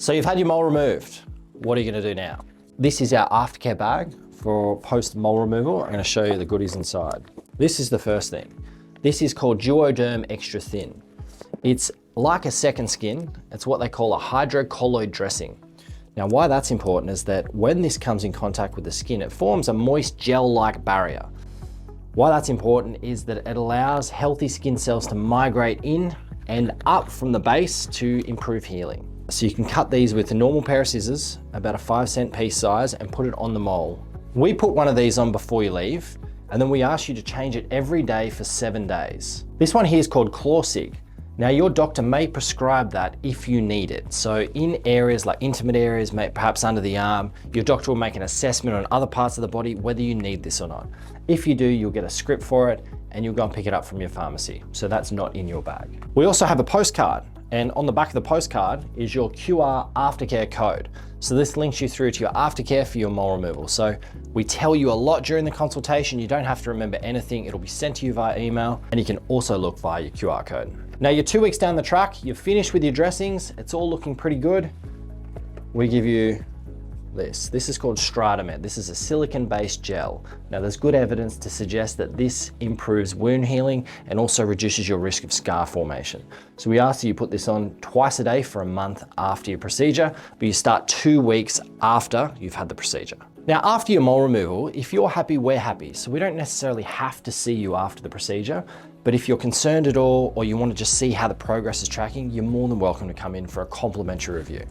So you've had your mole removed. What are you gonna do now? This is our Aftercare bag for post mole removal. I'm gonna show you the goodies inside. This is the first thing. This is called Duoderm Extra Thin. It's like a second skin. It's what they call a hydrocolloid dressing. Now, why that's important is that when this comes in contact with the skin, it forms a moist gel-like barrier. Why that's important is that it allows healthy skin cells to migrate in and up from the base to improve healing. So you can cut these with a normal pair of scissors, about a 5-cent piece size, and put it on the mole. We put one of these on before you leave, and then we ask you to change it every day for 7 days. This one here is called ClawSig. Now, your doctor may prescribe that if you need it. So in areas like intimate areas, perhaps under the arm, your doctor will make an assessment on other parts of the body, whether you need this or not. If you do, you'll get a script for it and you'll go and pick it up from your pharmacy. So that's not in your bag. We also have a postcard, and on the back of the postcard is your QR Aftercare code. So this links you through to your Aftercare for your mole removal. So we tell you a lot during the consultation. You don't have to remember anything. It'll be sent to you via email, and you can also look via your QR code. Now you're 2 weeks down the track, you've finished with your dressings, it's all looking pretty good. We give you this. This is called Stratamed. This is a silicone-based gel. Now there's good evidence to suggest that this improves wound healing and also reduces your risk of scar formation. So we ask that you put this on twice a day for a month after your procedure, but you start 2 weeks after you've had the procedure. Now, after your mole removal, if you're happy, we're happy. So we don't necessarily have to see you after the procedure, but if you're concerned at all or you want to just see how the progress is tracking, you're more than welcome to come in for a complimentary review.